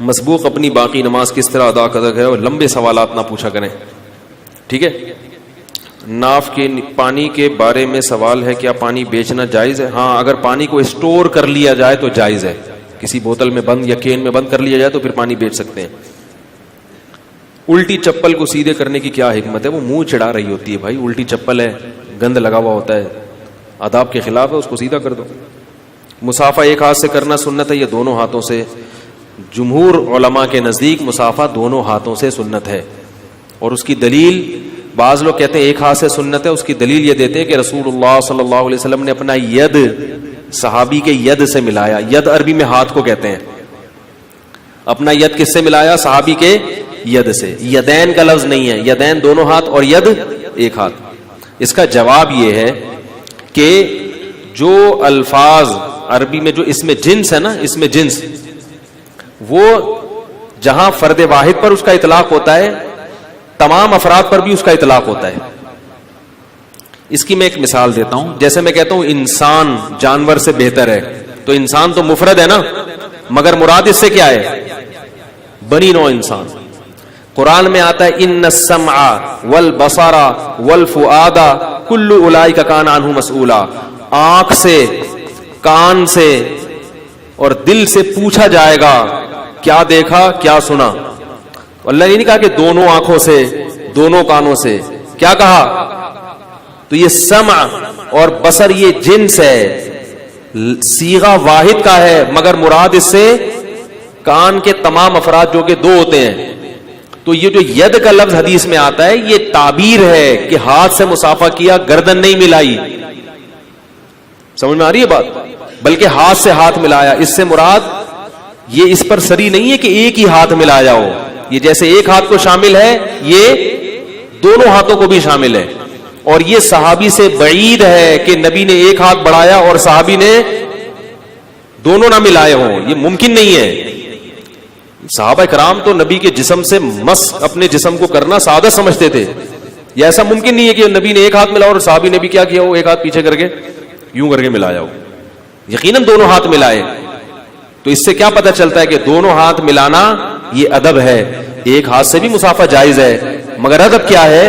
مسبوق اپنی باقی نماز کس طرح ادا کرتا ہے؟ لمبے سوالات نہ پوچھا کریں، ٹھیک ہے؟ ناف کے پانی کے بارے میں سوال ہے، کیا پانی بیچنا جائز ہے؟ ہاں، اگر پانی کو اسٹور کر لیا جائے تو جائز ہے، کسی بوتل میں بند یا کین میں بند کر لیا جائے تو پھر پانی بیچ سکتے ہیں۔ الٹی چپل کو سیدھے کرنے کی کیا حکمت ہے؟ وہ منہ چڑھا رہی ہوتی ہے بھائی، الٹی چپل ہے، گند لگا ہوا ہوتا ہے، آداب کے خلاف ہے، اس کو سیدھا کر دو۔ مسافہ ایک ہاتھ سے کرنا سنت ہے یا دونوں ہاتھوں سے؟ جمہور علماء کے نزدیک مسافہ دونوں ہاتھوں سے سنت ہے، اور اس کی دلیل بعض لوگ کہتے ہیں ایک ہاتھ سے سنت ہے، اس کی دلیل یہ دیتے ہیں کہ رسول اللہ صلی اللہ علیہ وسلم نے اپنا ید صحابی کے ید سے ملایا۔ ید عربی میں ہاتھ کو کہتے ہیں، اپنا ید کس سے ملایا؟ صحابی کے ید سے۔ یدین کا لفظ نہیں ہے، یدین دونوں ہاتھ اور ید ایک ہاتھ۔ اس کا جواب یہ ہے کہ جو الفاظ عربی میں جو اس میں جنس ہے نا، اس میں جنس، وہ جہاں فرد واحد پر اس کا اطلاق ہوتا ہے، تمام افراد پر بھی اس کا اطلاق ہوتا ہے۔ اس کی میں ایک مثال دیتا ہوں، جیسے میں کہتا ہوں انسان جانور سے بہتر ہے، تو انسان تو مفرد ہے نا، مگر مراد اس سے کیا ہے؟ بنی نوع انسان۔ قرآن میں آتا ہے ان السمع والبصر والفؤاد کل اولئک کان عنہ مسئولا، آنکھ سے، کان سے اور دل سے پوچھا جائے گا کیا دیکھا کیا سنا۔ اللہ نے نہیں کہا کہ دونوں آنکھوں سے دونوں کانوں سے، کیا کہا؟ تو یہ سمع اور بصر یہ جنس ہے، صیغہ واحد کا ہے، مگر مراد اس سے کان کے تمام افراد جو کہ دو ہوتے ہیں۔ تو یہ جو ید کا لفظ حدیث میں آتا ہے یہ تعبیر ہے کہ ہاتھ سے مصافحہ کیا، گردن نہیں ملائی، سمجھ میں آ رہی ہے بات؟ بلکہ ہاتھ سے ہاتھ ملایا، اس سے مراد یہ اس پر سری نہیں ہے کہ ایک ہی ہاتھ ملایا ہو، یہ جیسے ایک ہاتھ کو شامل ہے یہ دونوں ہاتھوں کو بھی شامل ہے۔ اور یہ صحابی سے بعید ہے کہ نبی نے ایک ہاتھ بڑھایا اور صحابی نے دونوں نہ ملائے ہوں، یہ ممکن نہیں ہے۔ صحابہ کرام تو نبی کے جسم سے مس اپنے جسم کو کرنا سعادت سمجھتے تھے، یہ ایسا ممکن نہیں ہے کہ نبی نے ایک ہاتھ ملایا اور صحابی نے بھی کیا کیا ہو، ایک ہاتھ پیچھے کر کے یوں کر کے ملایا ہو، یقیناً دونوں ہاتھ ملائے۔ تو اس سے کیا پتہ چلتا ہے کہ دونوں ہاتھ ملانا یہ ادب ہے، ایک ہاتھ سے بھی مسافہ جائز ہے، مگر ادب کیا ہے؟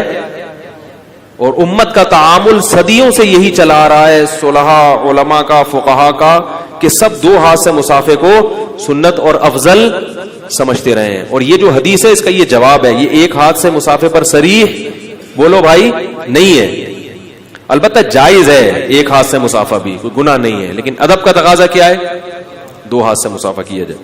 اور امت کا تعامل صدیوں سے یہی چلا آ رہا ہے، صلحاء علماء کا، فقہاء کا، کہ سب دو ہاتھ سے مسافے کو سنت اور افضل سمجھتے رہے ہیں۔ اور یہ جو حدیث ہے اس کا یہ جواب ہے، یہ ایک ہاتھ سے مسافے پر صریح بولو بھائی نہیں ہے، البتہ جائز ہے ایک ہاتھ سے مسافہ بھی، کوئی گناہ نہیں ہے، لیکن ادب کا تقاضا کیا ہے؟ دو ہاتھ سے مسافہ کیا جائے۔